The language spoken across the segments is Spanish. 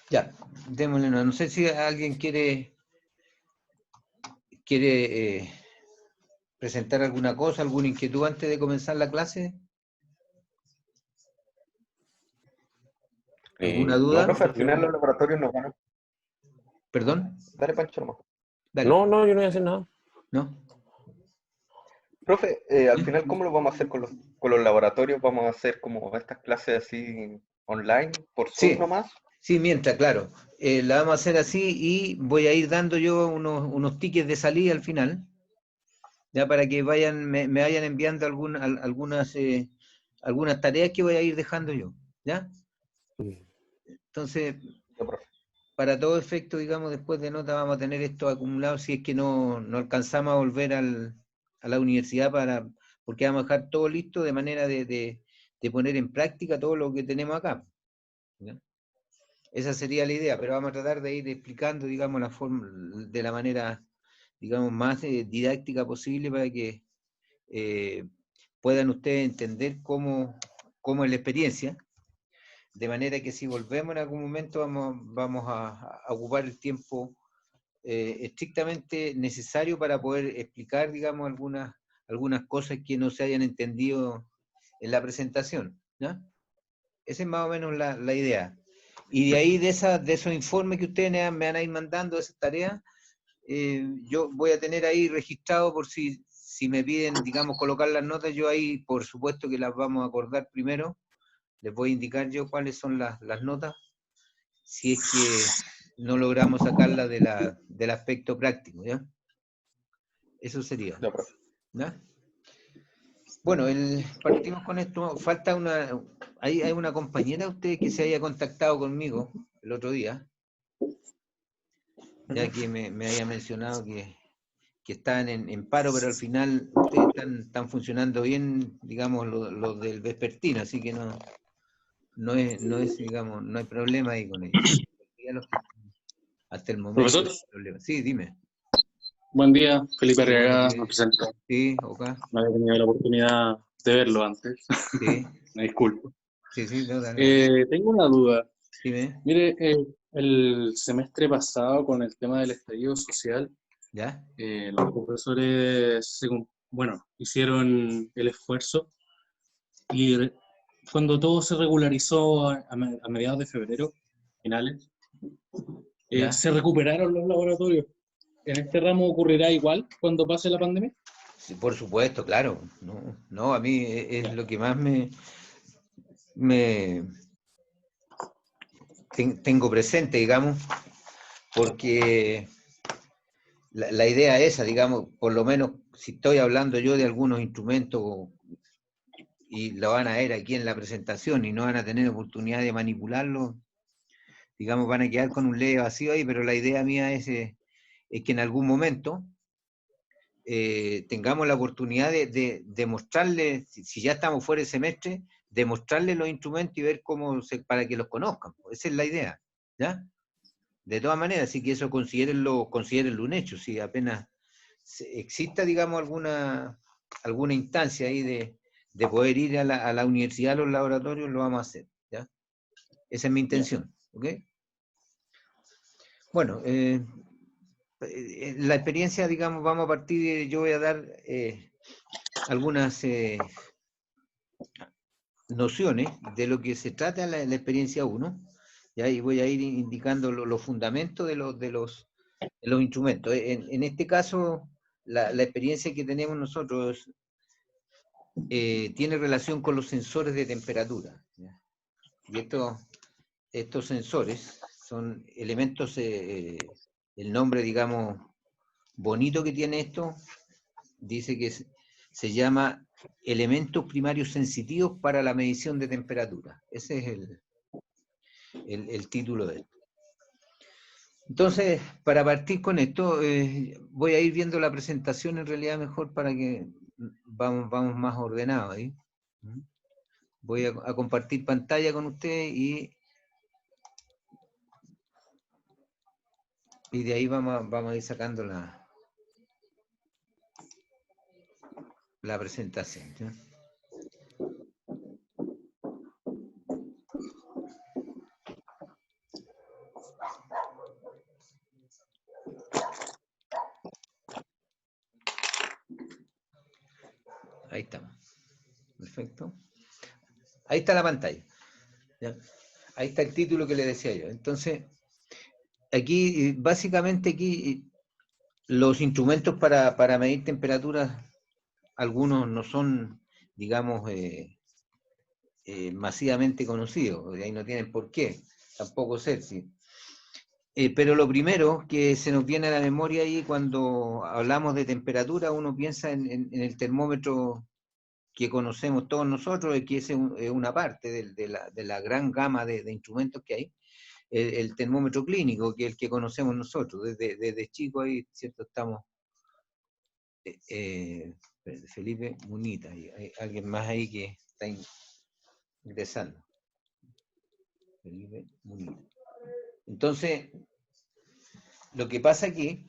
Ya, démosle una. No sé si alguien quiere presentar alguna cosa, alguna inquietud antes de comenzar la clase. ¿Alguna No, duda? profe, al final los laboratorios nos van a... ¿Perdón? Dale, Pancho, nomás. Dale. No, yo no voy a hacer nada. ¿No? Profe, al final, ¿cómo lo vamos a hacer con los laboratorios? ¿Vamos a hacer como estas clases así online, por Zoom Sí, nomás? sí, mientras, claro. La vamos a hacer así y voy a ir dando yo unos tickets de salida al final, ya para que me vayan enviando algunas tareas que voy a ir dejando yo, ¿ya? Entonces, Ya, profe. para todo efecto, digamos, después de nota vamos a tener esto acumulado si es que no alcanzamos a volver a la universidad porque vamos a dejar todo listo de manera de poner en práctica todo lo que tenemos acá, ¿ya? Esa sería la idea, pero vamos a tratar de ir explicando, digamos, la forma, de la manera, digamos, más didáctica posible para que puedan ustedes entender cómo es la experiencia, de manera que si volvemos en algún momento vamos a ocupar el tiempo estrictamente necesario para poder explicar, digamos, algunas cosas que no se hayan entendido en la presentación, ¿no? Esa es más o menos la idea. Y de ahí, de esos informes que ustedes me van a ir mandando, esas tareas, yo voy a tener ahí registrado por si me piden, digamos, colocar las notas, yo ahí, por supuesto que las vamos a acordar primero, les voy a indicar yo cuáles son las notas, si es que no logramos sacarlas del aspecto práctico, ¿ya? Eso sería, Ya, profe. ¿ya? Bueno, partimos con esto. Falta hay una compañera de ustedes que se haya contactado conmigo el otro día, ya que me haya mencionado que están en paro, pero al final ustedes están funcionando bien, digamos, los del vespertino, así que no es, digamos, no hay problema ahí con ellos. Hasta el momento Profesor, no hay problema. Sí, dime. buen día. Felipe Sí, buenos Arriaga, días. me presento. Sí, acá. No había tenido la oportunidad de verlo antes. Sí, Me disculpo. sí, no, dale. Tengo una duda. Dime, Mire, el semestre pasado con el tema del estallido social, ¿ya? los profesores, hicieron el esfuerzo y cuando todo se regularizó a mediados de febrero, finales, ¿Ya? se recuperaron los laboratorios. ¿En este ramo ocurrirá igual cuando pase la pandemia? Sí, por supuesto, claro. No, a mí es lo que más me tengo presente, digamos, porque la idea es esa, digamos, por lo menos si estoy hablando yo de algunos instrumentos y lo van a ver aquí en la presentación y no van a tener oportunidad de manipularlo, digamos, van a quedar con un leve vacío ahí, pero la idea mía es que en algún momento tengamos la oportunidad de mostrarles, si ya estamos fuera del semestre, de mostrarles los instrumentos y ver para que los conozcan. Esa es la idea, ¿ya? De todas maneras, sí que eso considérenlo un hecho, si apenas exista, digamos, alguna instancia ahí de poder ir a la universidad, a los laboratorios, lo vamos a hacer, ¿ya? Esa es mi intención, ¿ok? Bueno, la experiencia, digamos, vamos a partir, yo voy a dar algunas nociones de lo que se trata la experiencia 1, ¿ya? Y voy a ir indicando los fundamentos de los instrumentos. En este caso, la experiencia que tenemos nosotros tiene relación con los sensores de temperatura, ¿ya? Y estos sensores son elementos, el nombre, digamos, bonito que tiene esto, dice que se llama elementos primarios sensitivos para la medición de temperatura. Ese es el título de esto. Entonces, para partir con esto, voy a ir viendo la presentación en realidad mejor para que vamos más ordenados ahí. Voy a compartir pantalla con ustedes y de ahí vamos a ir sacando la presentación, ¿sí? Ahí estamos. Perfecto. Ahí está la pantalla. ¿Ya? Ahí está el título que le decía yo. Entonces, aquí, básicamente aquí, los instrumentos para medir temperaturas, algunos no son, digamos, masivamente conocidos, y ahí no tienen por qué, tampoco ser, sí. Pero lo primero que se nos viene a la memoria ahí cuando hablamos de temperatura, uno piensa en el termómetro que conocemos todos nosotros, que es una parte de la gran gama de instrumentos que hay, el termómetro clínico, que es el que conocemos nosotros, desde chico ahí, ¿cierto? Estamos, Felipe Munita, hay alguien más ahí que está ingresando. Felipe Munita. Entonces, lo que pasa aquí,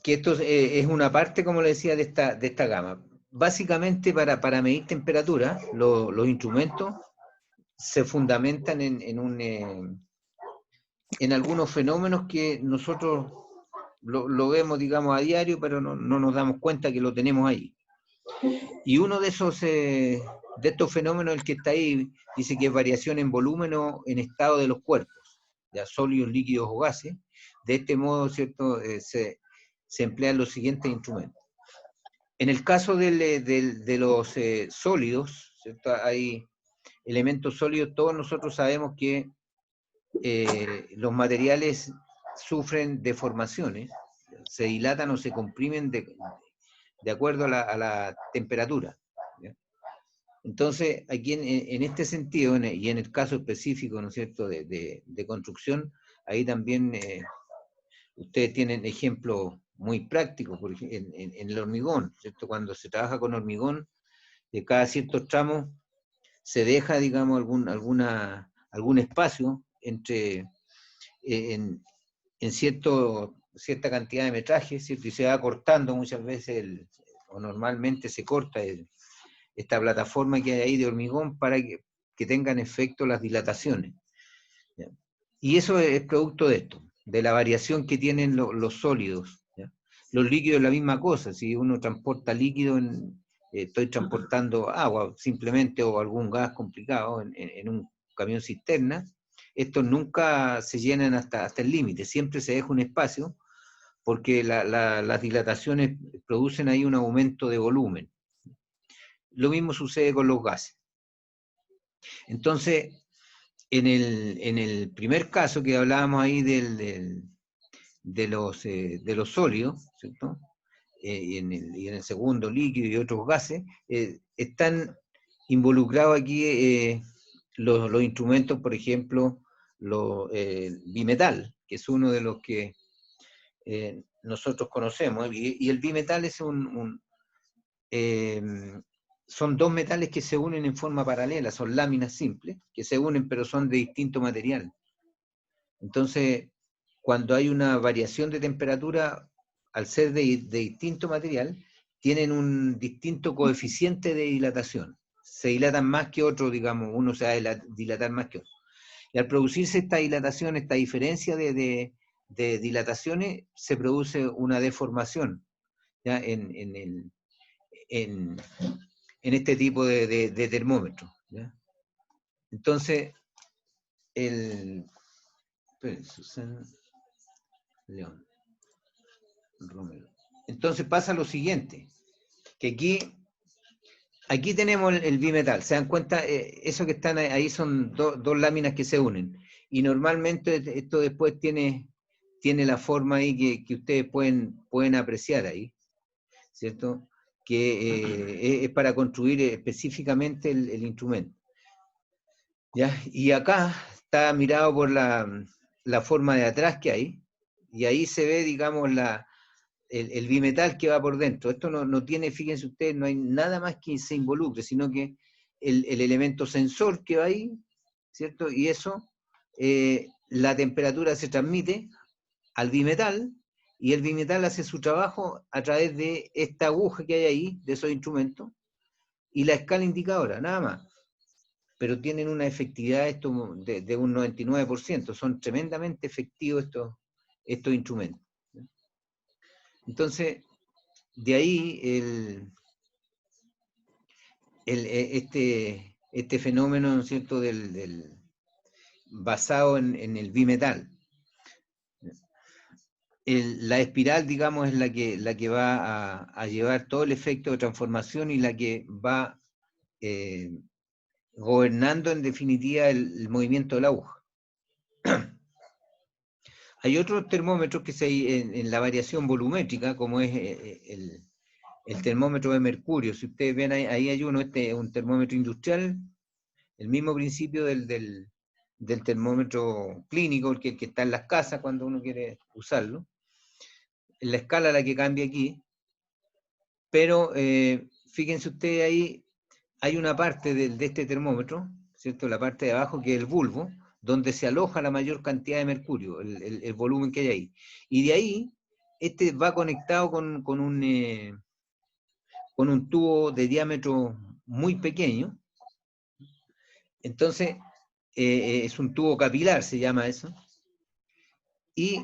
que esto es una parte, como le decía, de esta gama. Básicamente, para medir temperatura, los instrumentos se fundamentan en algunos fenómenos que nosotros lo vemos, digamos, a diario, pero no nos damos cuenta que lo tenemos ahí. Y uno de estos fenómenos, el que está ahí, dice que es variación en volumen o en estado de los cuerpos, ya sólidos, líquidos o gases. De este modo, ¿cierto? Se emplean los siguientes instrumentos. En el caso de los sólidos, ¿cierto? Hay elementos sólidos, todos nosotros sabemos que los materiales sufren deformaciones, se dilatan o se comprimen de acuerdo a la temperatura. ¿Ya? Entonces, aquí en este sentido, y en el caso específico, ¿no es cierto?, de construcción, ahí también ustedes tienen ejemplos muy prácticos, por ejemplo, en el hormigón, ¿cierto? Cuando se trabaja con hormigón, de cada ciertos tramos se deja, digamos, algún espacio entre en cierta cantidad de metraje, ¿cierto? Y se va cortando muchas veces, o normalmente se corta esta plataforma que hay ahí de hormigón para que tengan efecto las dilataciones. ¿Ya? Y eso es producto de esto, de la variación que tienen los sólidos. ¿Ya? Los líquidos es la misma cosa, si uno transporta líquido, estoy transportando agua simplemente o algún gas complicado en un camión cisterna, estos nunca se llenan hasta el límite, siempre se deja un espacio porque las dilataciones producen ahí un aumento de volumen. Lo mismo sucede con los gases. Entonces, en el primer caso que hablábamos ahí de los sólidos, ¿cierto? Y en el segundo, líquido y otros gases, están involucrados aquí los instrumentos, por ejemplo, bimetal, que es uno de los que nosotros conocemos, y el bimetal es son dos metales que se unen en forma paralela, son láminas simples, que se unen pero son de distinto material. Entonces, cuando hay una variación de temperatura, al ser de distinto material, tienen un distinto coeficiente de dilatación. Se dilatan más que otro, digamos, uno se va a dilatar más que otro. Y al producirse esta dilatación, esta diferencia de dilataciones, se produce una deformación, ¿ya? En este tipo de termómetro, ¿ya? Entonces, Susana León Romero. Entonces pasa lo siguiente, que aquí tenemos el bimetal. ¿Se dan cuenta? Eso que están ahí son dos láminas que se unen. Y normalmente esto después tiene la forma ahí que ustedes pueden apreciar ahí, ¿cierto? Que es para construir específicamente el instrumento. ¿Ya? Y acá está mirado por la forma de atrás que hay, y ahí se ve, digamos, el bimetal que va por dentro. Esto no tiene, fíjense ustedes, no hay nada más que se involucre, sino que el elemento sensor que va ahí, ¿cierto? Y eso, la temperatura se transmite al bimetal, y el bimetal hace su trabajo a través de esta aguja que hay ahí, de esos instrumentos, y la escala indicadora, nada más. Pero tienen una efectividad de un 99%, son tremendamente efectivos estos instrumentos. Entonces, de ahí este fenómeno, ¿no es cierto?, basado en el bimetal. La espiral, digamos, es la que va a llevar todo el efecto de transformación y la que va gobernando en definitiva el movimiento de la aguja. Hay otros termómetros que en la variación volumétrica, como es el termómetro de mercurio. Si ustedes ven ahí hay uno, este es un termómetro industrial, el mismo principio del termómetro clínico, el que está en las casas cuando uno quiere usarlo. En la escala la que cambia aquí, pero fíjense ustedes ahí, hay una parte de este termómetro, ¿cierto? La parte de abajo que es el bulbo, donde se aloja la mayor cantidad de mercurio, el volumen que hay ahí. Y de ahí, este va conectado con un tubo de diámetro muy pequeño. Entonces, es un tubo capilar, se llama eso. Y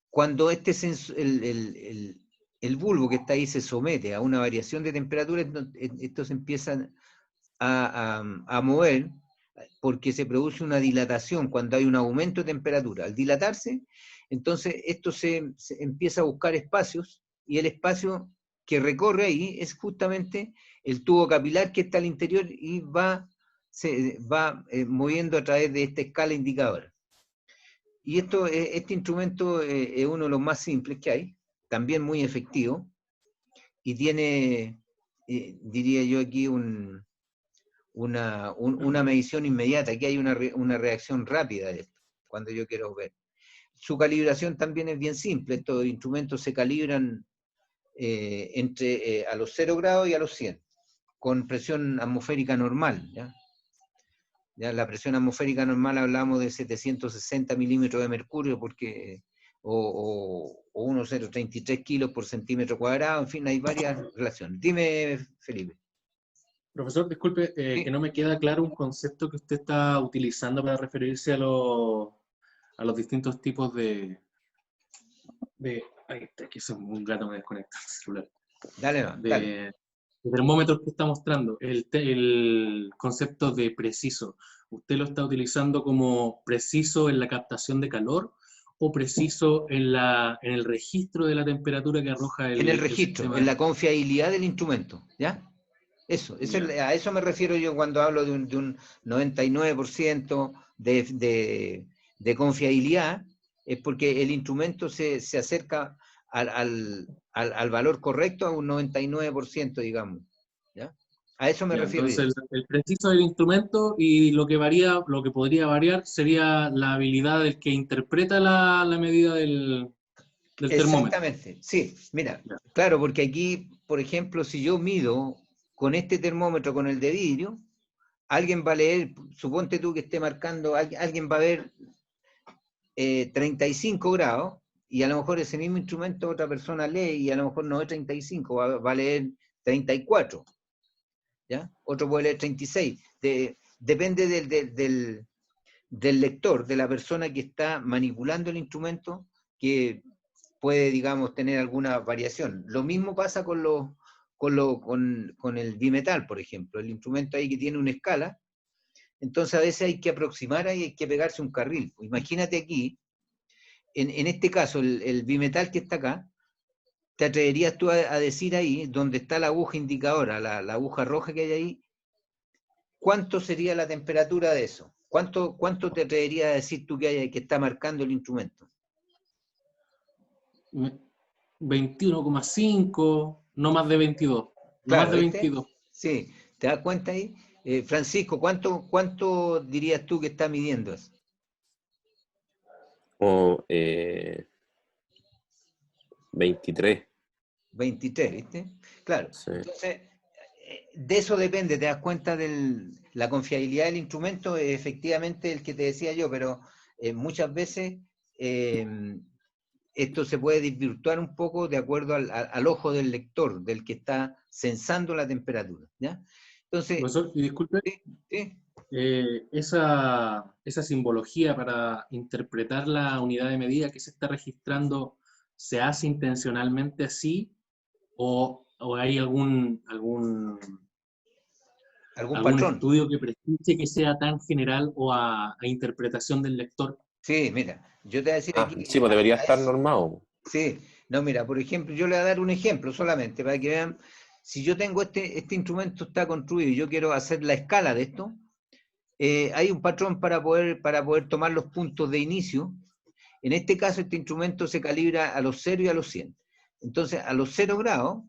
cuando el bulbo que está ahí se somete a una variación de temperatura, estos empiezan a mover porque se produce una dilatación cuando hay un aumento de temperatura. Al dilatarse, entonces esto se empieza a buscar espacios, y el espacio que recorre ahí es justamente el tubo capilar que está al interior y se va moviendo a través de esta escala indicadora. Y este instrumento es uno de los más simples que hay, también muy efectivo, y tiene, diría yo aquí, una medición inmediata. Aquí hay una reacción rápida de esto, cuando yo quiero ver. Su calibración también es bien simple. Estos instrumentos se calibran a los 0 grados y a los 100, con presión atmosférica normal, ¿ya? Ya la presión atmosférica normal hablamos de 760 milímetros de mercurio, o 1,033 kilos por centímetro cuadrado, en fin, hay varias relaciones. Dime, Felipe. Profesor, disculpe, Sí. que no me queda claro un concepto que usted está utilizando para referirse a los distintos tipos Ahí está, que son un gato me desconecta el celular. Dale, no, dale. De termómetros que está mostrando, el concepto de preciso. ¿Usted lo está utilizando como preciso en la captación de calor o preciso en el registro de la temperatura que arroja En el registro, sistema? en la confiabilidad del instrumento, ¿ya? A eso me refiero yo cuando hablo de un 99% de confiabilidad, es porque el instrumento se acerca al valor correcto a un 99%, digamos, ¿ya? A eso me refiero yo. Entonces, el preciso del instrumento, y lo que podría variar sería la habilidad del que interpreta la medida del termómetro. Exactamente, sí, mira, Ya. claro, porque aquí, por ejemplo, si yo mido con este termómetro, con el de vidrio, alguien va a leer, suponte tú que esté marcando, alguien va a ver 35 grados, y a lo mejor ese mismo instrumento otra persona lee y a lo mejor no es 35, va a leer 34, ¿ya? Otro puede leer 36, depende del lector, de la persona que está manipulando el instrumento, que puede, digamos, tener alguna variación. Lo mismo pasa con el bimetal, por ejemplo, el instrumento ahí que tiene una escala. Entonces a veces hay que aproximar ahí, hay que pegarse un carril. Imagínate aquí, en este caso, el bimetal que está acá, ¿te atreverías tú a decir ahí, donde está la aguja indicadora, la aguja roja que hay ahí, cuánto sería la temperatura de eso? ¿Cuánto te atreverías a decir tú que está marcando el instrumento? 21,5, no más de 22. No más Claro, de ¿viste? 22. Sí, ¿te das cuenta ahí? Francisco, ¿cuánto dirías tú que está midiendo eso? O 23. 23, ¿viste? Claro. Sí. Entonces, de eso depende, te das cuenta de la confiabilidad del instrumento, efectivamente el que te decía yo, pero muchas veces esto se puede desvirtuar un poco de acuerdo al ojo del lector, del que está censando la temperatura, ¿ya? Entonces, Profesor, y disculpe, ¿sí? esa simbología para interpretar la unidad de medida que se está registrando, ¿se hace intencionalmente así? ¿O hay ¿Algún ¿Algún patrón? estudio que precise que sea tan general o a interpretación del lector? Sí, mira, yo te voy a decir Ah, aquí, sí, pues debería estar normado. sí, no, mira, por ejemplo, yo le voy a dar un ejemplo solamente para que vean, si yo tengo este instrumento está construido y yo quiero hacer la escala de esto, hay un patrón para poder tomar los puntos de inicio. En este caso, este instrumento se calibra a los 0 y a los 100. Entonces, a los 0 grados,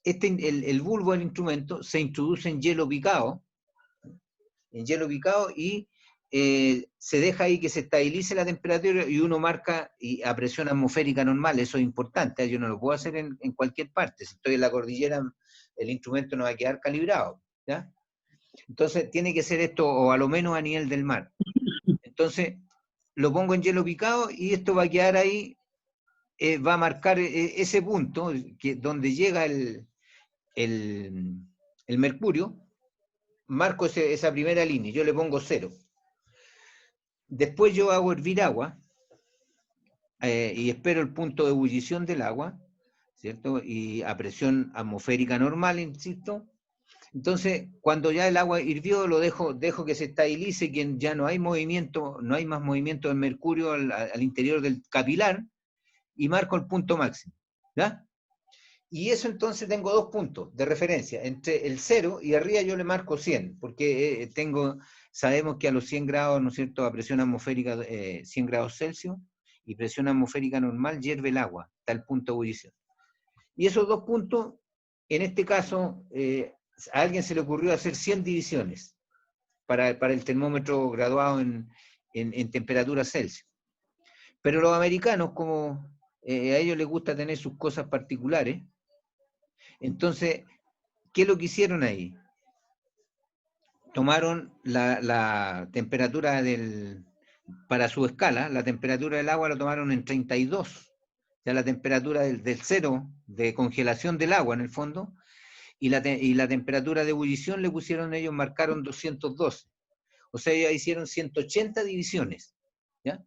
el bulbo del instrumento se introduce en hielo picado, y se deja ahí que se estabilice la temperatura y uno marca a presión atmosférica normal. Eso es importante, yo no lo puedo hacer en cualquier parte. Si estoy en la cordillera, el instrumento no va a quedar calibrado, ¿ya? Entonces tiene que ser esto o a lo menos a nivel del mar. Entonces lo pongo en hielo picado y esto va a quedar ahí, va a marcar ese punto donde llega el mercurio. Marco esa primera línea, yo le pongo 0. Después yo hago hervir agua y espero el punto de ebullición del agua, ¿cierto? Y a presión atmosférica normal, insisto. Entonces, cuando ya el agua hirvió, lo dejo que se estabilice, que ya no hay movimiento, no hay más movimiento del mercurio al interior del capilar, y marco el punto máximo, ¿ya? Y eso entonces tengo 2 puntos de referencia, entre el 0 y arriba yo le marco 100, porque sabemos que a los 100 grados, ¿no es cierto?, a presión atmosférica 100 grados Celsius, y presión atmosférica normal hierve el agua, está el punto de ebullición. Y esos 2 puntos, en este caso, a alguien se le ocurrió hacer 100 divisiones para el termómetro graduado en temperatura Celsius. Pero los americanos, como a ellos les gusta tener sus cosas particulares, entonces, ¿qué es lo que hicieron ahí? Tomaron la temperatura para su escala, la temperatura del agua la tomaron en 32, ya la temperatura del cero de congelación del agua en el fondo, y la temperatura de ebullición le pusieron ellos, marcaron 212. O sea, ellos hicieron 180 divisiones, ¿ya?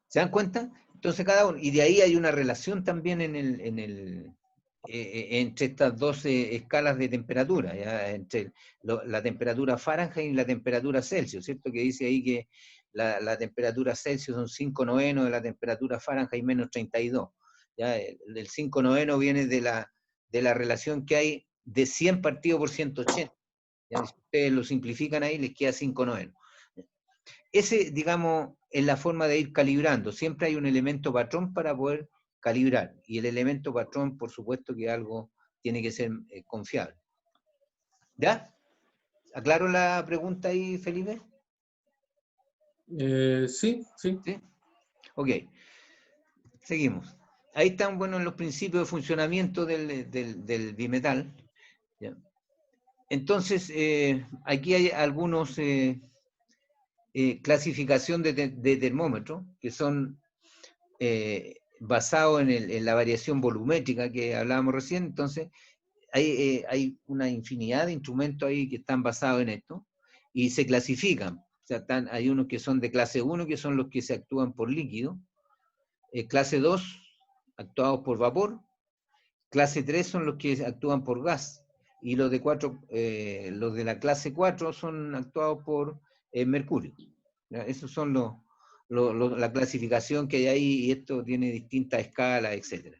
¿Se dan cuenta? Entonces cada uno, y de ahí hay una relación también entre estas 12 escalas de temperatura, ¿ya? Entre la temperatura Fahrenheit y la temperatura Celsius, ¿cierto? Que dice ahí que la temperatura Celsius son 5/9 de la temperatura Fahrenheit menos 32. ¿Ya? El 5/9 viene de la relación que hay de 100 partido por 180. ¿Ya? Si ustedes lo simplifican ahí, les queda 5/9. Ese, digamos, es la forma de ir calibrando. Siempre hay un elemento patrón para poder calibrar. Y el elemento patrón, por supuesto, que algo tiene que ser confiable. ¿Ya? ¿Aclaro la pregunta ahí, Felipe? Sí. ¿Sí? Ok. Seguimos. Ahí están, bueno, los principios de funcionamiento del bimetal. ¿Ya? Entonces, aquí hay algunos clasificación de termómetros que son basados en la variación volumétrica que hablábamos recién. Entonces, hay una infinidad de instrumentos ahí que están basados en esto y se clasifican. O sea, hay unos que son de clase 1, que son los que se actúan por líquido, clase 2, actuados por vapor, clase 3 son los que actúan por gas, y los de la clase 4 son actuados por mercurio. ¿Ya? Esos son la clasificación que hay ahí, y esto tiene distintas escalas, etc.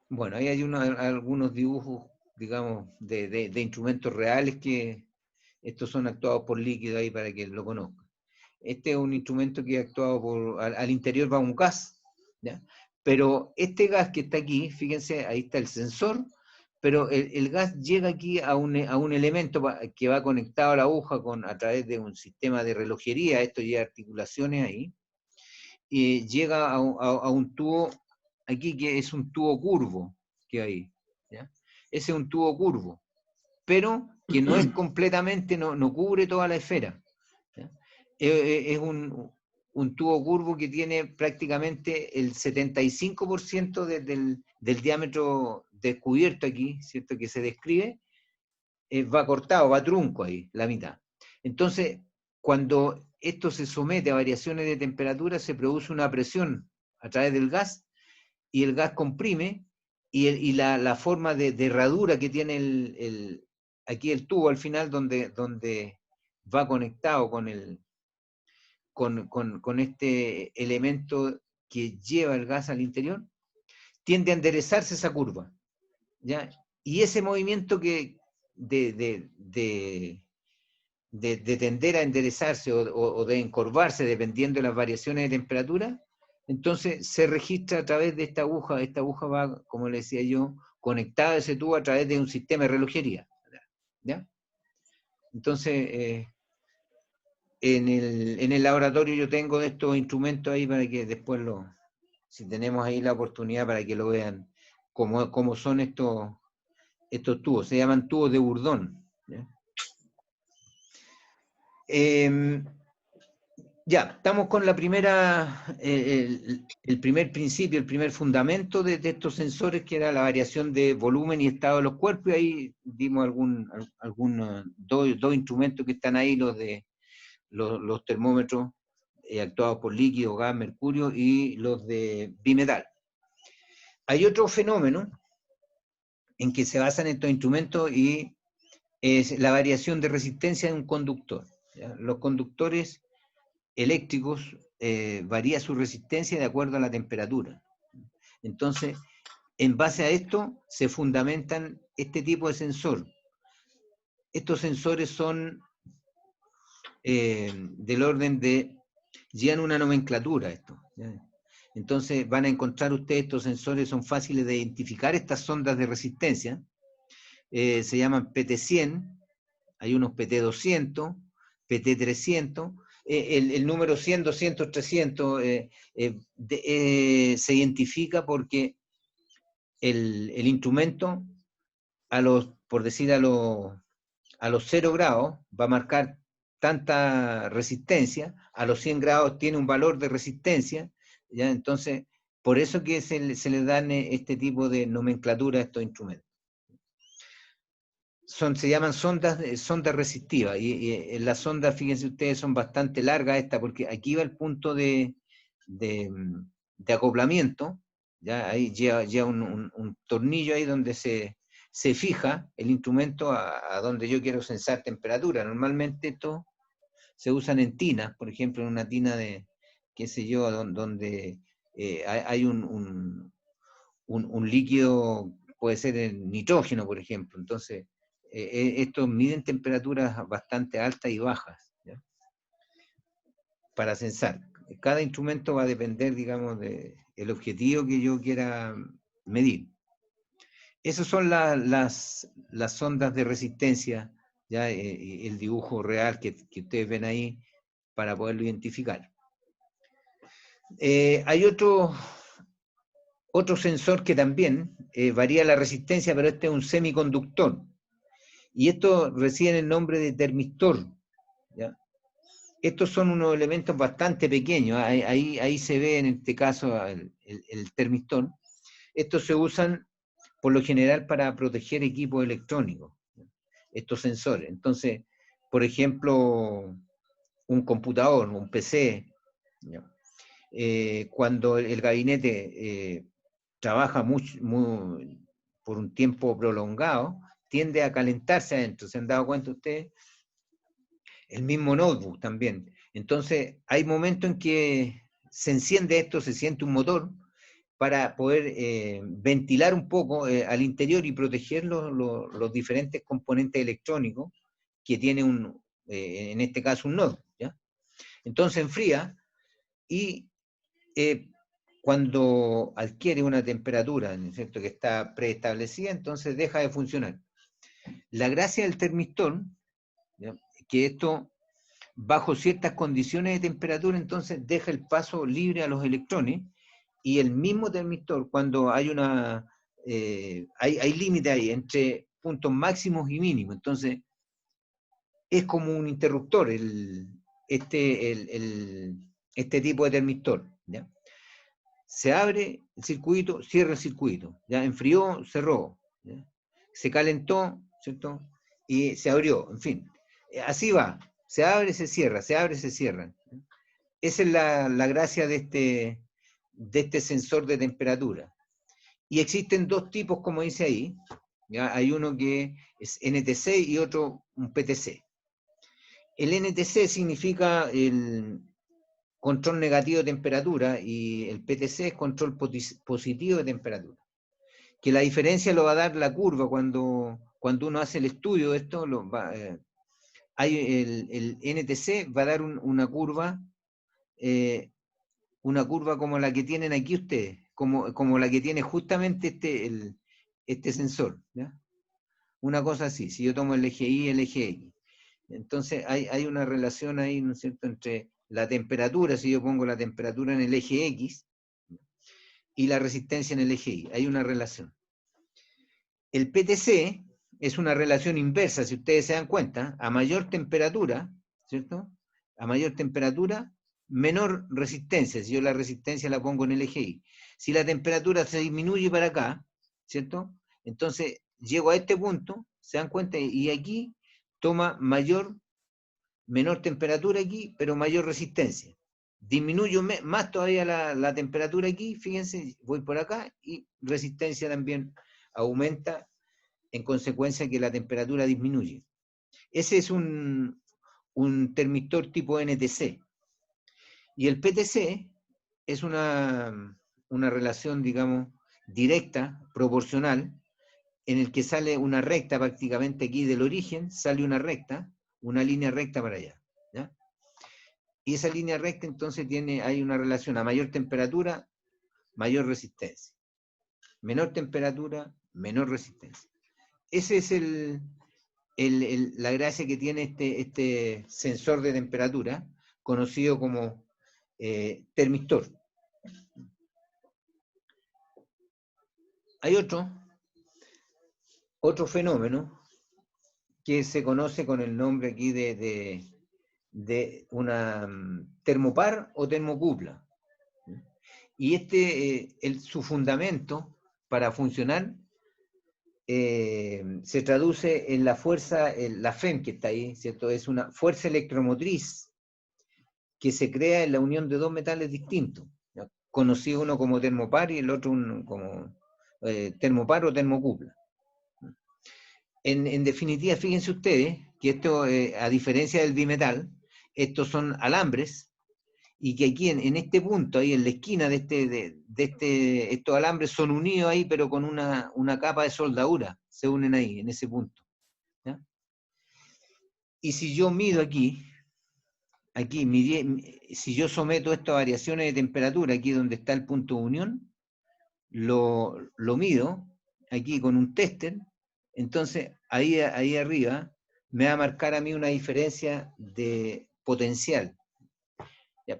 Bueno, ahí hay algunos dibujos, digamos, de instrumentos reales que estos son actuados por líquido ahí para que lo conozcan. Este es un instrumento que es actuado al interior va un gas, ¿ya? Pero este gas que está aquí, fíjense, ahí está el sensor, pero el gas llega aquí a un elemento que va conectado a la aguja a través de un sistema de relojería, esto lleva articulaciones ahí, y llega a un tubo aquí que es un tubo curvo que hay, ¿ya? Ese es un tubo curvo, pero que no es completamente, no cubre toda la esfera, ¿ya? Es un tubo curvo que tiene prácticamente el 75% del diámetro descubierto aquí, ¿cierto? Que se describe, va cortado, va trunco ahí, la mitad. Entonces, cuando esto se somete a variaciones de temperatura, se produce una presión a través del gas, y el gas comprime, y la forma de herradura que tiene aquí el tubo al final donde va conectado con este elemento que lleva el gas al interior, tiende a enderezarse esa curva, ¿ya? Y ese movimiento de tender a enderezarse o de encorvarse dependiendo de las variaciones de temperatura, entonces se registra a través de esta aguja. Esta aguja va, como le decía yo, conectada a ese tubo a través de un sistema de relojería, ¿ya? Entonces, en el laboratorio yo tengo estos instrumentos ahí para que después si tenemos ahí la oportunidad para que lo vean, cómo son estos tubos. Se llaman tubos de Bourdon, ¿ya? Ya, estamos con la primera, el primer principio, el primer fundamento de estos sensores, que era la variación de volumen y estado de los cuerpos, y ahí dimos dos instrumentos que están ahí, los termómetros actuados por líquido, gas, mercurio, y los de bimetal. Hay otro fenómeno en que se basan estos instrumentos y es la variación de resistencia de un conductor, ¿ya? Los conductores eléctricos varía su resistencia de acuerdo a la temperatura. Entonces, en base a esto se fundamentan este tipo de sensor. Estos sensores son del orden llevan una nomenclatura esto, ¿ya? Entonces van a encontrar ustedes, estos sensores son fáciles de identificar, estas sondas de resistencia, se llaman PT100, hay unos PT200, PT300, el número 100, 200, 300 se identifica porque el instrumento, por decir a los 0 grados, va a marcar tanta resistencia, a los 100 grados tiene un valor de resistencia, ¿ya? Entonces, por eso que se le dan este tipo de nomenclatura a estos instrumentos. Se llaman sondas resistivas, y las sondas, fíjense ustedes, son bastante largas porque aquí va el punto de acoplamiento, ¿ya? Ahí lleva un tornillo ahí donde se fija el instrumento a donde yo quiero sensar temperatura. Normalmente esto se usan en tinas, por ejemplo, en una tina de, qué sé yo, donde hay un líquido, puede ser el nitrógeno, por ejemplo. Entonces, estos miden temperaturas bastante altas y bajas, ¿ya? Para sensar. Cada instrumento va a depender, digamos, del objetivo que yo quiera medir. Esas son las ondas de resistencia, ya el dibujo real que ustedes ven ahí para poderlo identificar. Hay otro sensor que también varía la resistencia, pero este es un semiconductor. Y esto recibe el nombre de termistor, ¿ya? Estos son unos elementos bastante pequeños. Ahí se ve en este caso el termistor. Estos se usan por lo general para proteger equipos electrónicos, ¿ya? Estos sensores. Entonces, por ejemplo, un computador, un PC, ¿ya? Cuando el gabinete trabaja por un tiempo prolongado, tiende a calentarse adentro. ¿Se han dado cuenta ustedes? El mismo notebook también. Entonces, hay momentos en que se enciende esto, se siente un motor para poder ventilar un poco al interior y proteger los diferentes componentes electrónicos que tiene en este caso un notebook, ¿ya? Entonces enfría y cuando adquiere una temperatura, ¿no es cierto?, que está preestablecida, entonces deja de funcionar. La gracia del termistor, ¿ya?, que esto, bajo ciertas condiciones de temperatura, entonces deja el paso libre a los electrones, y el mismo termistor, cuando hay hay límite ahí entre puntos máximos y mínimos, entonces es como un interruptor este tipo de termistor, ¿ya? Se abre el circuito, cierra el circuito, ¿ya? Enfrió, cerró, ¿ya? Se calentó, ¿cierto?, y se abrió, en fin. Así va, se abre, se cierra, se abre, se cierra. Esa es la gracia de este sensor de temperatura. Y existen dos tipos, como dice ahí, ¿ya? Hay uno que es NTC y otro un PTC. El NTC significa el control negativo de temperatura y el PTC es control positivo de temperatura. Que la diferencia lo va a dar la curva cuando uno hace el estudio de esto, el NTC va a dar una curva como la que tienen aquí ustedes, como la que tiene justamente este sensor, ¿ya? Una cosa así, si yo tomo el eje Y y el eje X. Entonces hay una relación ahí, ¿no es cierto?, entre la temperatura, si yo pongo la temperatura en el eje X, y la resistencia en el eje Y. Hay una relación. El PTC es una relación inversa, si ustedes se dan cuenta, a mayor temperatura, ¿cierto? A mayor temperatura, menor resistencia, si yo la resistencia la pongo en el eje Y. Si la temperatura se disminuye para acá, ¿cierto? Entonces llego a este punto, se dan cuenta, y aquí toma menor temperatura aquí, pero mayor resistencia. Disminuyo más todavía la temperatura aquí, fíjense, voy por acá, y resistencia también aumenta en consecuencia que la temperatura disminuye. Ese es un termistor tipo NTC. Y el PTC es una relación, digamos, directa, proporcional, en el que sale una recta prácticamente aquí del origen, sale una recta, una línea recta para allá, ¿ya? Y esa línea recta entonces hay una relación a mayor temperatura, mayor resistencia. Menor temperatura, menor resistencia. Esa es la gracia que tiene este sensor de temperatura, conocido como termistor. Hay otro fenómeno que se conoce con el nombre aquí de una termopar o termocupla. Y su fundamento para funcionar se traduce en la fuerza, la FEM que está ahí, ¿cierto? Es una fuerza electromotriz que se crea en la unión de dos metales distintos, ¿ya? Conocido uno como termopar y el otro como termopar o termocupla. En definitiva, fíjense ustedes que esto, a diferencia del bimetal, estos son alambres, y que aquí en este punto, ahí en la esquina estos alambres son unidos ahí, pero con una capa de soldadura, se unen ahí, en ese punto, ¿ya? Y si yo mido aquí, si yo someto estas variaciones de temperatura, aquí donde está el punto de unión, lo mido, aquí con un tester, entonces ahí arriba me va a marcar a mí una diferencia de potencial,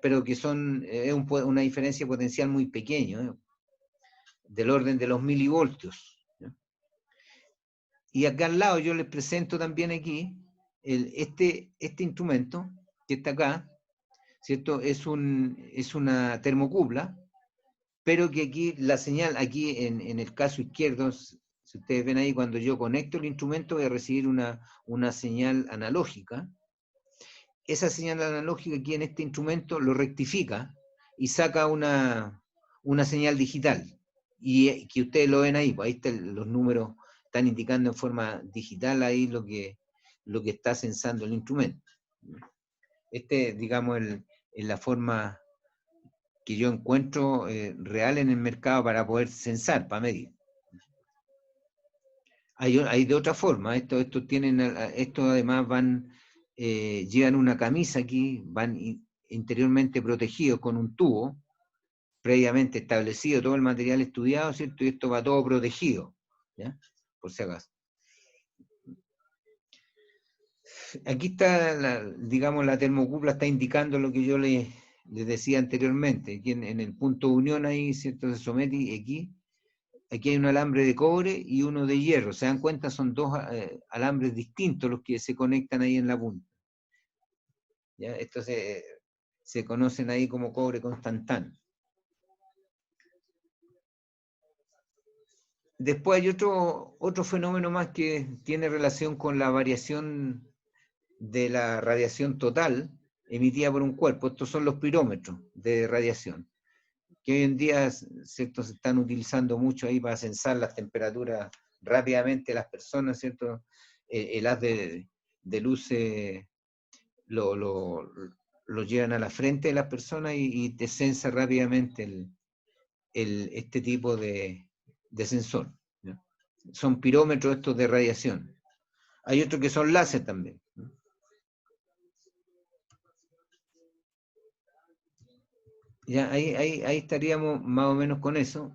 pero que es una diferencia potencial muy pequeña, del orden de los milivoltios, ¿ya? Y acá al lado yo les presento también aquí este instrumento que está acá, ¿cierto? Es una termocupla, pero que aquí la señal, aquí en el caso izquierdo, si ustedes ven ahí, cuando yo conecto el instrumento voy a recibir una señal analógica. Esa señal analógica aquí en este instrumento lo rectifica y saca una señal digital. Y que ustedes lo ven ahí, pues ahí están los números, están indicando en forma digital ahí lo que está sensando el instrumento. Digamos, es la forma que yo encuentro real en el mercado para poder censar, para medir. Hay de otra forma, estos además llevan una camisa aquí, van interiormente protegidos con un tubo, previamente establecido, todo el material estudiado, ¿cierto? Y esto va todo protegido, ¿ya? Por si acaso. Aquí está, digamos, la termocupla está indicando lo que yo les decía anteriormente. Aquí en el punto de unión ahí, ¿cierto? Se somete aquí hay un alambre de cobre y uno de hierro. ¿Se dan cuenta? Son dos alambres distintos los que se conectan ahí en la punta, ¿ya? Estos se conocen ahí como cobre constantán. Después hay otro fenómeno más que tiene relación con la variación de la radiación total emitida por un cuerpo. Estos son los pirómetros de radiación, que hoy en día, ¿cierto?, se están utilizando mucho ahí para censar las temperaturas rápidamente las personas, ¿cierto? El haz de luz lo llevan a la frente de las personas y te sensa rápidamente este tipo de sensor, ¿ya? Son pirómetros estos de radiación. Hay otros que son láser también, ¿no? Ya, ahí estaríamos más o menos con eso.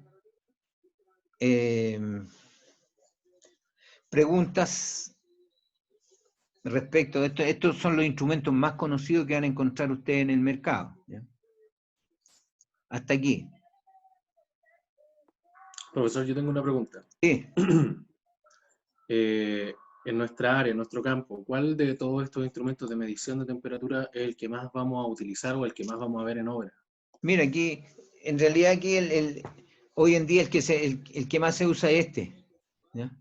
Preguntas respecto de esto. Estos son los instrumentos más conocidos que van a encontrar ustedes en el mercado, ¿ya? Hasta aquí. Profesor, yo tengo una pregunta. Sí. En nuestra área, en nuestro campo, ¿cuál de todos estos instrumentos de medición de temperatura es el que más vamos a utilizar o el que más vamos a ver en obra? Mira, aquí, en realidad aquí hoy en día el que más se usa es ¿ya?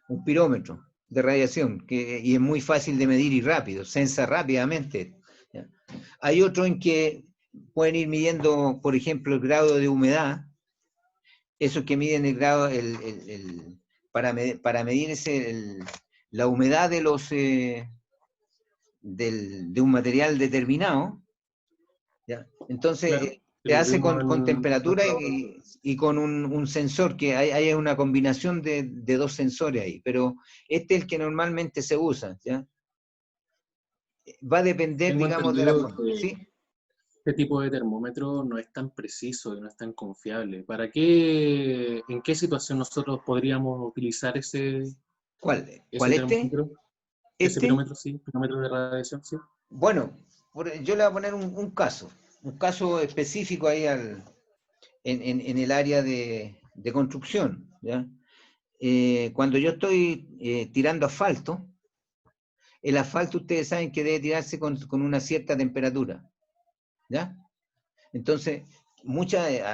Un pirómetro de radiación, y es muy fácil de medir y rápido, sensa rápidamente, ¿ya? Hay otro en que pueden ir midiendo, por ejemplo, el grado de humedad, esos que miden el grado, para medir la humedad de de un material determinado, ¿ya? Entonces, Claro, se lo hace vimos con en temperatura nuestro laboratorio. y con un sensor, que hay una combinación de dos sensores ahí, pero este es el que normalmente se usa, ¿ya? Va a depender, Tengo digamos, de la entendido forma, que ¿sí? este tipo de termómetro no es tan preciso y no es tan confiable. ¿Para qué, en qué situación nosotros podríamos utilizar ¿Cuál ese este? termómetro? Ese ¿Este? pirómetro, sí, pirómetro de radiación, sí. Bueno, yo le voy a poner un caso específico ahí en el área de construcción, ¿ya? Cuando yo estoy tirando asfalto, el asfalto ustedes saben que debe tirarse con una cierta temperatura, ¿ya? Entonces,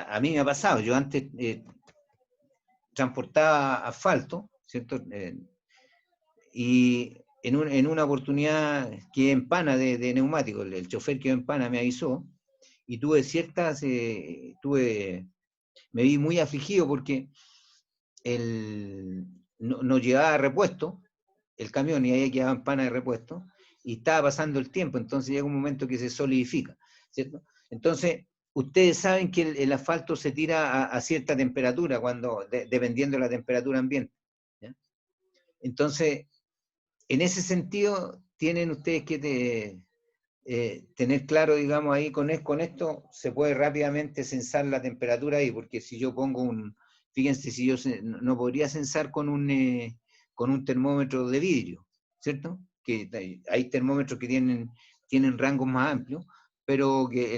a mí me ha pasado, yo antes transportaba asfalto, ¿cierto? Y en una oportunidad quedé en pana de neumático, el chofer quedó en pana, me avisó, y me vi muy afligido porque no llevaba repuesto el camión y ahí quedaba en pana de repuesto, y estaba pasando el tiempo, entonces llega un momento que se solidifica, ¿cierto? Entonces, ustedes saben que el asfalto se tira a cierta temperatura, dependiendo de la temperatura ambiente, ¿ya? Entonces, en ese sentido, tienen ustedes que tener claro, digamos, ahí con esto se puede rápidamente censar la temperatura ahí, porque si yo pongo fíjense, si yo no podría censar con un termómetro de vidrio, ¿cierto? Que hay termómetros que tienen rangos más amplios, pero que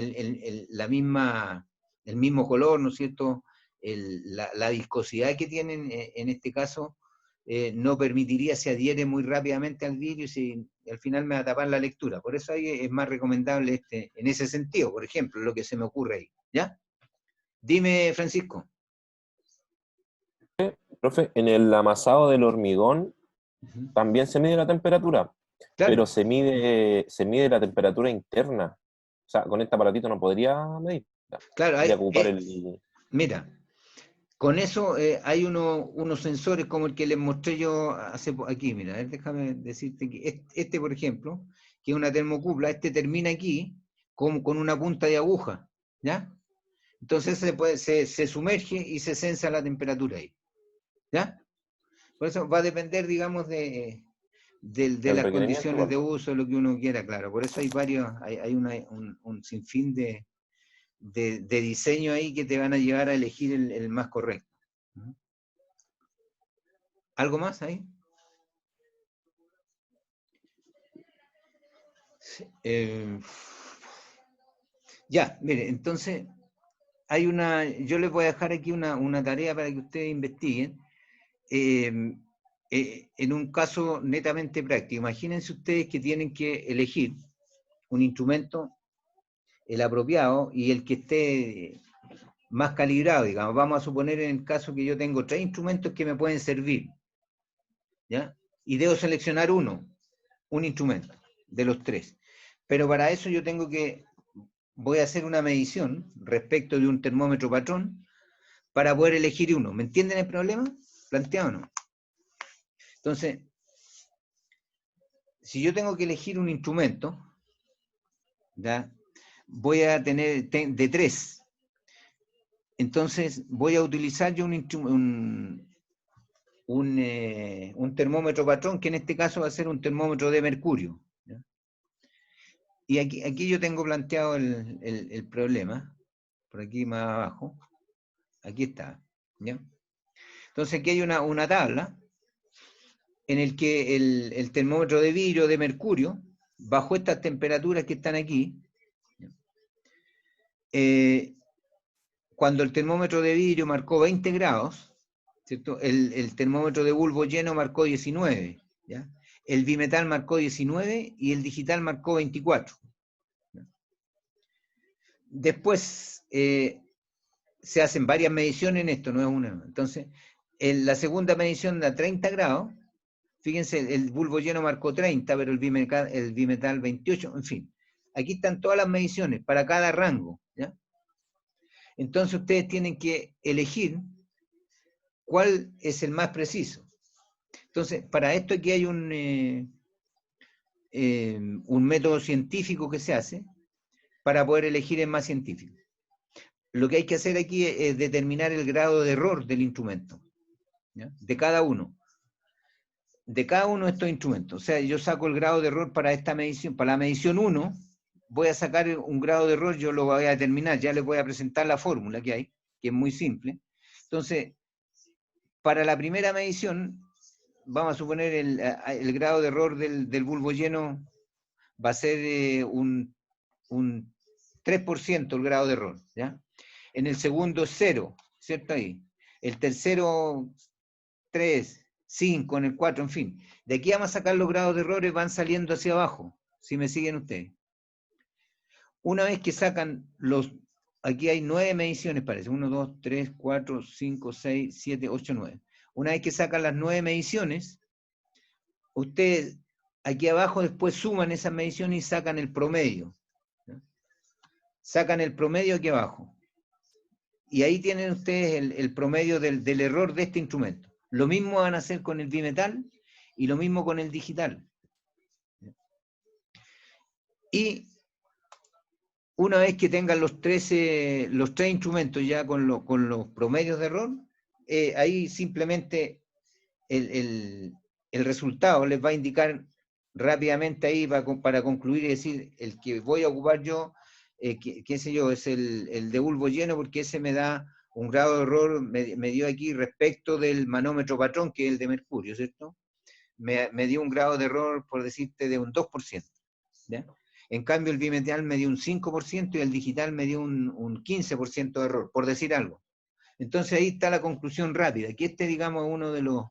el mismo color, ¿no es cierto? La viscosidad que tienen en este caso no permitiría, se adhiere muy rápidamente al vidrio y al final me va a tapar la lectura. Por eso ahí es más recomendable en ese sentido, por ejemplo, lo que se me ocurre ahí, ¿ya? Dime, Francisco. Profe, en el amasado del hormigón también se mide la temperatura, Claro, pero se mide la temperatura interna. O sea, con este aparatito no podría medir. claro, Tendría que ocupar mira, con eso hay unos sensores como el que les mostré yo aquí, mira, a ver, déjame decirte que por ejemplo, que es una termocupla, termina aquí con una punta de aguja, ¿ya? Entonces se sumerge y se sensa la temperatura ahí, ¿ya? Por eso va a depender, digamos, de el las requerimiento. condiciones de uso, lo que uno quiera, claro. Por eso hay un sinfín de diseño ahí que te van a llevar a elegir el más correcto. ¿Algo más ahí? Sí, ya, mire, entonces yo les voy a dejar aquí una tarea para que ustedes investiguen. En un caso netamente práctico, imagínense ustedes que tienen que elegir un instrumento, el apropiado y el que esté más calibrado, digamos. Vamos a suponer en el caso que yo tengo 3 instrumentos que me pueden servir, ¿ya? Y debo seleccionar un instrumento de los 3. Pero para eso voy a hacer una medición respecto de un termómetro patrón para poder elegir uno. ¿Me entienden el problema planteado o no? Entonces, si yo tengo que elegir un instrumento, ¿ya? Voy a tener de 3. Entonces, voy a utilizar yo un termómetro patrón, que en este caso va a ser un termómetro de mercurio, ¿ya? Y aquí yo tengo planteado el problema, por aquí más abajo, aquí está, ¿ya? Entonces aquí hay una tabla en el que el termómetro de vidrio de mercurio, bajo estas temperaturas que están aquí, cuando el termómetro de vidrio marcó 20 grados, ¿cierto? El termómetro de bulbo lleno marcó 19, ¿ya? El bimetal marcó 19 y el digital marcó 24. ¿Ya? Después se hacen varias mediciones en esto, no es una. Entonces, la segunda medición da 30 grados. Fíjense, el bulbo lleno marcó 30, pero el bimetal 28, en fin. Aquí están todas las mediciones para cada rango, ¿ya? Entonces ustedes tienen que elegir cuál es el más preciso. Entonces, para esto aquí hay un método científico que se hace para poder elegir el más científico. Lo que hay que hacer aquí es determinar el grado de error del instrumento, ¿ya? De cada uno de estos instrumentos. O sea, yo saco el grado de error para esta medición, para la medición 1, voy a sacar un grado de error, yo lo voy a determinar, ya les voy a presentar la fórmula que hay, que es muy simple. Entonces, para la primera medición, vamos a suponer el grado de error del bulbo lleno va a ser un 3% el grado de error, ¿ya? En el segundo 0, ¿cierto? Ahí. El tercero 3, 5, en el 4, en fin. De aquí vamos a sacar los grados de errores, van saliendo hacia abajo, si me siguen ustedes. Una vez que sacan aquí hay 9 mediciones, parece, 1, 2, 3, 4, 5, 6, 7, 8, 9. Una vez que sacan las 9 mediciones, ustedes aquí abajo después suman esas mediciones y sacan el promedio, ¿no? Sacan el promedio aquí abajo. Y ahí tienen ustedes el promedio del error de este instrumento. Lo mismo van a hacer con el bimetal y lo mismo con el digital. Y una vez que tengan los tres instrumentos ya con los promedios de error, ahí simplemente el resultado les va a indicar rápidamente ahí para concluir y decir, el que voy a ocupar yo, qué sé yo, es el de bulbo lleno, porque ese me da un grado de error, me dio aquí respecto del manómetro patrón, que es el de mercurio, ¿cierto? Me dio un grado de error, por decirte, de un 2%, ¿ya? En cambio, el bimetal me dio un 5% y el digital me dio un 15% de error, por decir algo. Entonces ahí está la conclusión rápida, que digamos, uno de los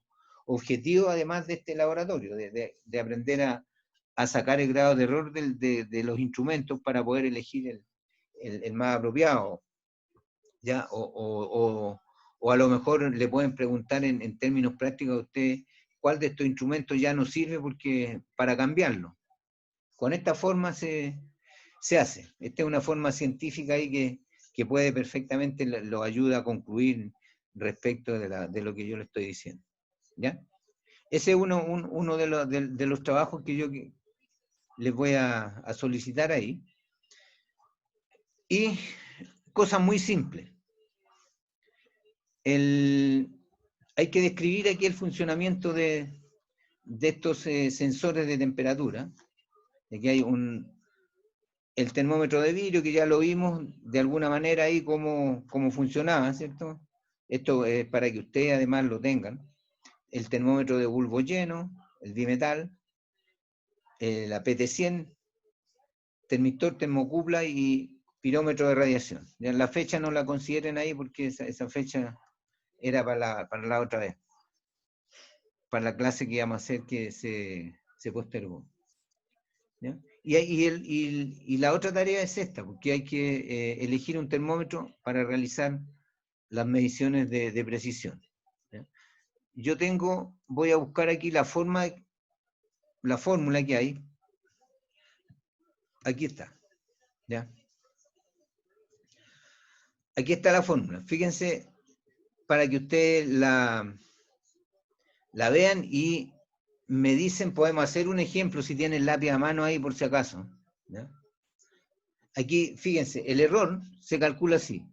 objetivos, además de este laboratorio, de aprender a sacar el grado de error de los instrumentos para poder elegir el más apropiado, ¿ya? O a lo mejor le pueden preguntar en términos prácticos a usted cuál de estos instrumentos ya no sirve para cambiarlo. Con esta forma se hace. Esta es una forma científica ahí que puede perfectamente, lo ayuda a concluir respecto de lo que yo le estoy diciendo, ¿ya? Ese es uno de los trabajos que yo les voy a solicitar ahí. Y cosas muy simples. Hay que describir aquí el funcionamiento de estos sensores de temperatura. Aquí hay el termómetro de vidrio, que ya lo vimos de alguna manera ahí cómo funcionaba, ¿cierto? Esto es para que ustedes además lo tengan. El termómetro de bulbo lleno, el bimetal, la PT100, termistor, termocupla y pirómetro de radiación. Ya la fecha no la consideren ahí porque esa fecha era para la otra vez, para la clase que íbamos a hacer que se postergó, ¿ya? Y la otra tarea es esta, porque hay que elegir un termómetro para realizar las mediciones de precisión, ¿ya? Yo voy a buscar aquí la fórmula que hay. Aquí está, ¿ya? Aquí está la fórmula. Fíjense, para que ustedes la vean y me dicen, podemos hacer un ejemplo si tienen lápiz a mano ahí por si acaso. ¿Ya? Aquí, fíjense, el error se calcula así.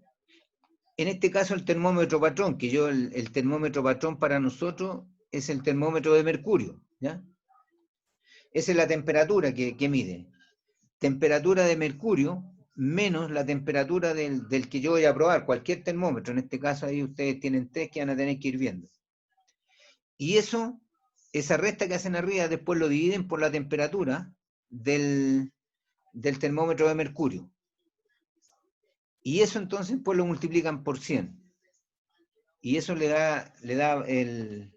En este caso el termómetro patrón, que el termómetro patrón para nosotros es el termómetro de mercurio. ¿Ya? Esa es la temperatura que mide. Temperatura de mercurio menos la temperatura del que yo voy a probar, cualquier termómetro. En este caso ahí ustedes tienen 3 que van a tener que ir viendo. Y eso, esa resta que hacen arriba, después lo dividen por la temperatura del termómetro de mercurio. Y eso entonces pues lo multiplican por 100. Y eso le da el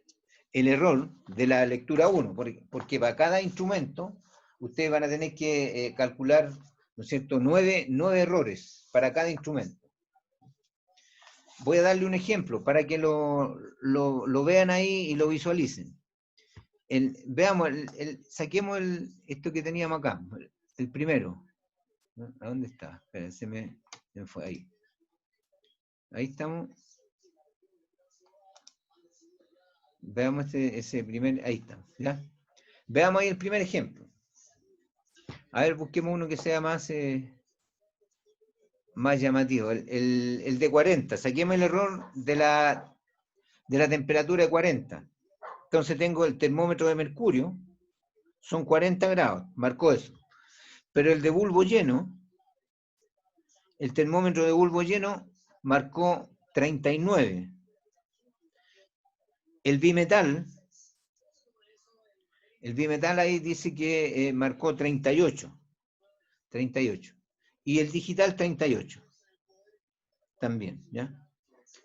error de la lectura 1, porque para cada instrumento ustedes van a tener que calcular, ¿no es cierto?, 9 errores para cada instrumento. Voy a darle un ejemplo para que lo vean ahí y lo visualicen. Veamos, saquemos esto que teníamos acá, el primero. ¿A dónde está? Esperen, se me fue ahí. Ahí estamos. Veamos ese primer, ahí está, ¿ya? Veamos ahí el primer ejemplo. A ver, busquemos uno que sea más llamativo. El de 40. Saquemos el error de la temperatura de 40. Entonces tengo el termómetro de mercurio, son 40 grados, marcó eso. Pero el de bulbo lleno, el termómetro de bulbo lleno marcó 39. El bimetal ahí dice que marcó 38. Y el digital 38. También, ¿ya?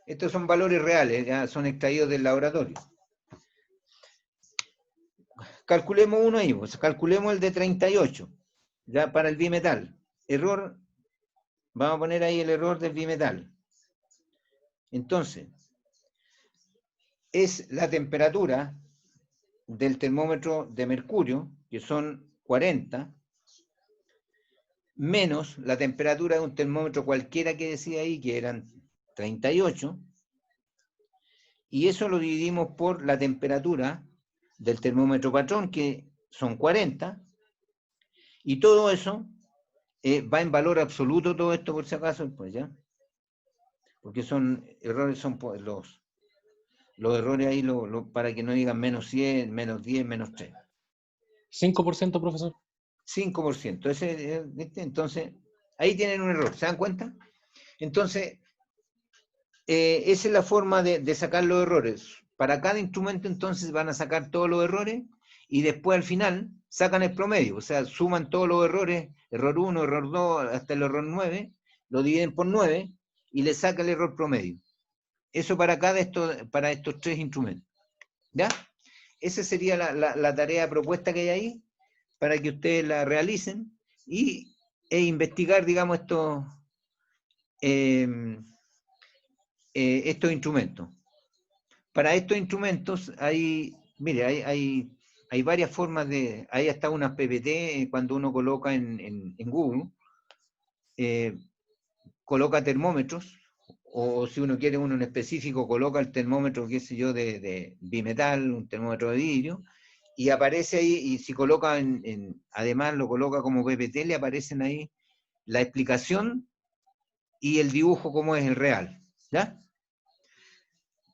Estos son valores reales, ya son extraídos del laboratorio. Calculemos uno ahí, pues, calculemos el de 38, ya para el bimetal. Error, vamos a poner ahí el error del bimetal. Entonces, es la temperatura del termómetro de mercurio, que son 40, menos la temperatura de un termómetro cualquiera que decía ahí, que eran 38, y eso lo dividimos por la temperatura del termómetro patrón, que son 40, y todo eso va en valor absoluto, todo esto por si acaso, pues ya, porque son errores, son los errores ahí, para que no digan menos 100, menos 10, menos 3. 5%, profesor. 5%. Entonces, ahí tienen un error, ¿se dan cuenta? Entonces, esa es la forma de sacar los errores. Para cada instrumento, entonces, van a sacar todos los errores y después, al final, sacan el promedio. O sea, suman todos los errores, error 1, error 2, hasta el error 9, lo dividen por 9 y le saca el error promedio. Eso para estos 3 instrumentos. ¿Ya? Esa sería la tarea propuesta que hay ahí, para que ustedes la realicen e investigar, digamos, estos instrumentos. Para estos instrumentos hay varias formas hay hasta unas PPT, cuando uno coloca en Google, coloca termómetros, o si uno quiere uno en específico, coloca el termómetro, qué sé yo, de bimetal, un termómetro de vidrio, y aparece ahí, y si coloca además lo coloca como PPT, le aparecen ahí la explicación y el dibujo como es el real, ¿ya?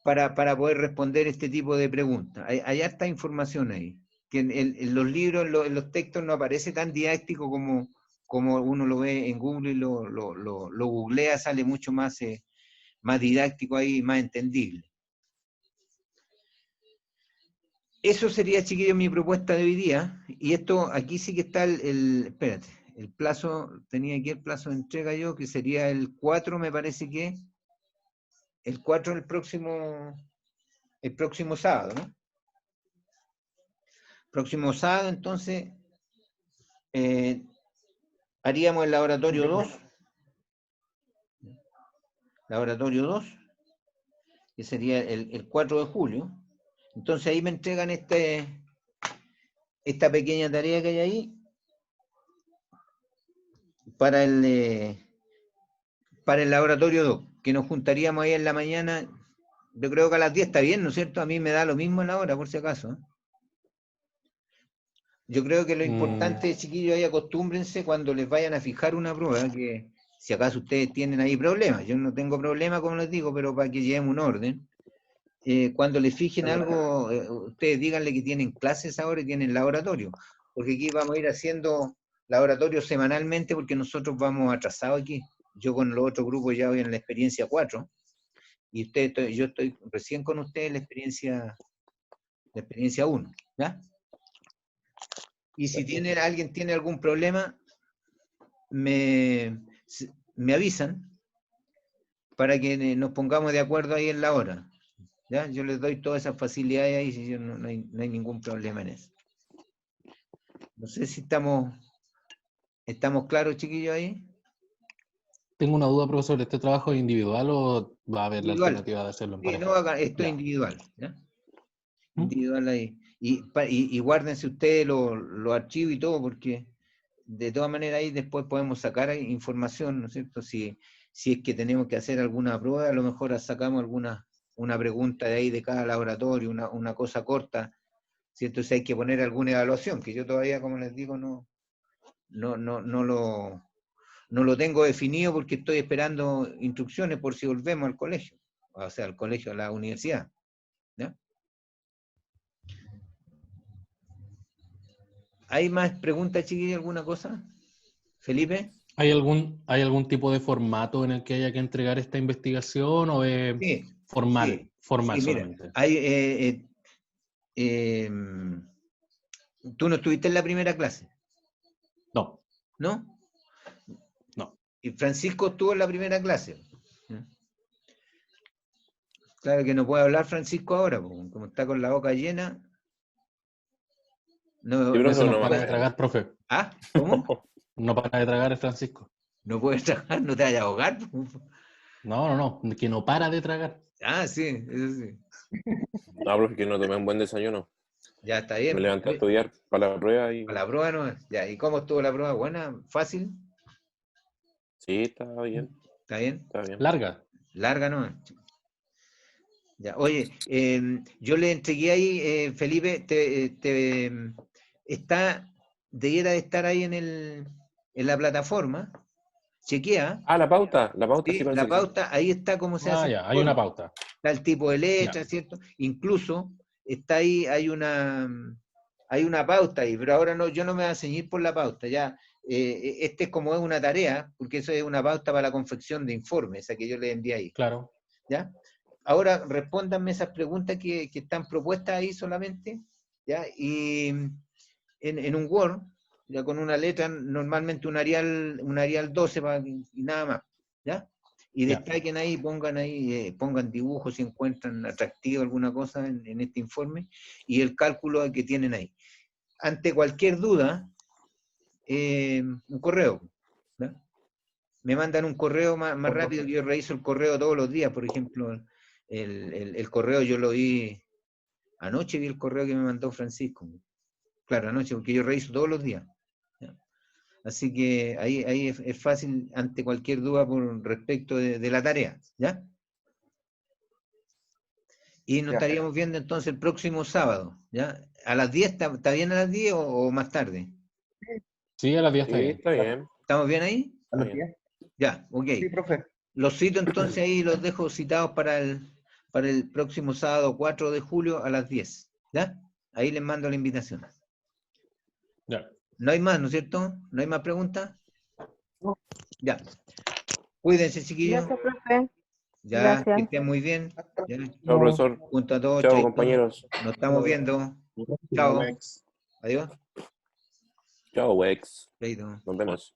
Para poder responder este tipo de preguntas. Hay harta información ahí, que en los libros, en los textos no aparece tan didáctico como uno lo ve en Google y lo googlea, sale mucho más didáctico ahí, más entendible. Eso sería, chiquillos, mi propuesta de hoy día. Y esto, aquí sí que está espérate, el plazo, tenía aquí el plazo de entrega yo, que sería el 4, me parece que, el 4 el próximo sábado, ¿no? Próximo sábado, entonces, haríamos el laboratorio 2. Laboratorio 2, que sería el 4 de julio. Entonces ahí me entregan esta pequeña tarea que hay ahí para el laboratorio 2, que nos juntaríamos ahí en la mañana. Yo creo que a las 10 está bien, ¿no es cierto? A mí me da lo mismo en la hora, por si acaso. Yo creo que lo importante, chiquillos, ahí acostúmbrense cuando les vayan a fijar una prueba, que si acaso ustedes tienen ahí problemas, yo no tengo problema, como les digo, pero para que llevemos un orden. Cuando les fijen algo, ustedes díganle que tienen clases ahora y tienen laboratorio, porque aquí vamos a ir haciendo laboratorio semanalmente porque nosotros vamos atrasados aquí. Yo con los otros grupos ya voy en la experiencia 4 y yo estoy recién con ustedes en la experiencia 1, ¿ya? Y si alguien tiene algún problema, me avisan para que nos pongamos de acuerdo ahí en la hora. ¿Ya? Yo les doy todas esas facilidades ahí, si no hay ningún problema en eso. No sé si estamos claros, chiquillos, ahí. Tengo una duda, profesor. ¿Este trabajo es individual o va a haber la Individual. alternativa de hacerlo en Sí, pareja? no, esto es Ya. individual. ¿Ya? ¿Mm? Individual ahí. Y guárdense ustedes los archivos y todo, porque de todas maneras ahí después podemos sacar información, ¿no es cierto? Si es que tenemos que hacer alguna prueba, a lo mejor sacamos una pregunta de ahí de cada laboratorio, una cosa corta, ¿cierto? Si hay que poner alguna evaluación, que yo todavía, como les digo, no lo tengo definido porque estoy esperando instrucciones por si volvemos al colegio, o sea, al colegio, a la universidad. ¿Ya? ¿Hay más preguntas, chiquillos? ¿Alguna cosa? ¿Felipe? ¿Hay algún tipo de formato en el que haya que entregar esta investigación o es Sí, formal sí, mira, solamente? tú no estuviste en la primera clase, No, ¿no? no. Y Francisco estuvo en la primera clase. Claro que no puede hablar Francisco ahora, como está con la boca llena. No, Yo creo Ese que no no para más. de tragar, profe. ¿Ah? ¿Cómo? No para de tragar el Francisco. No puedes trabajar, no te vayas a ahogar. No, que no para de tragar. Ah, sí, eso sí. No, profe, que no tomé un buen desayuno. Ya está Me bien. levanté a estudiar para la prueba y Para la prueba no. Ya, ¿y cómo estuvo la prueba? ¿Buena? ¿Fácil? sí, estaba bien, ¿Está bien? estaba bien. Larga. Larga no. Ya, oye, yo le entregué ahí, Felipe, debiera de estar ahí en la plataforma. Chequea. Ah, la pauta sí Sí, parece la que sí. pauta, ahí está cómo se hace el Ya, hay una informe. pauta. Está el tipo de letra, Ya. ¿cierto? Incluso está ahí, hay una pauta ahí, pero ahora no, yo no me voy a ceñir por la pauta, ya. Este es como es una tarea, porque eso es una pauta para la confección de informes, esa que yo le envié ahí, Claro. ¿ya? Ahora respóndanme esas preguntas que están propuestas ahí solamente, ¿ya? Y en un Word, ya con una letra, normalmente un Arial 12 y nada más, ¿ya? Y Ya. destaquen ahí, pongan dibujos si encuentran atractivo alguna cosa en este informe, y el cálculo que tienen ahí. Ante cualquier duda, un correo, ¿ya? Me mandan un correo más rápido, que yo reviso el correo todos los días, por ejemplo, el correo yo lo vi anoche, vi el correo que me mandó Francisco. Claro, anoche, porque yo reviso todos los días. ¿Ya? Así que ahí es fácil ante cualquier duda por respecto de la tarea, ¿ya? Y nos Ya. estaríamos viendo entonces el próximo sábado, ¿ya? ¿A las 10? ¿Está bien a las 10 o más tarde? Sí, a las 10 está Sí, bien. está bien. ¿Estamos bien ahí? ¿A las Está bien. 10? Ya, ok. Sí, profe. Los cito entonces ahí, los dejo citados para el próximo sábado 4 de julio a las 10, ¿ya? Ahí les mando la invitación. Ya. No hay más, ¿no es cierto? ¿No hay más preguntas? No. Ya. Cuídense, chiquillos. Gracias, profe. Ya, Gracias. que estén muy bien. Ya, Chao, profesor. junto a todos, Chao, chaito. compañeros. Nos estamos viendo. Chao. Adiós. Chao, Wex. Chaito. Nos vemos.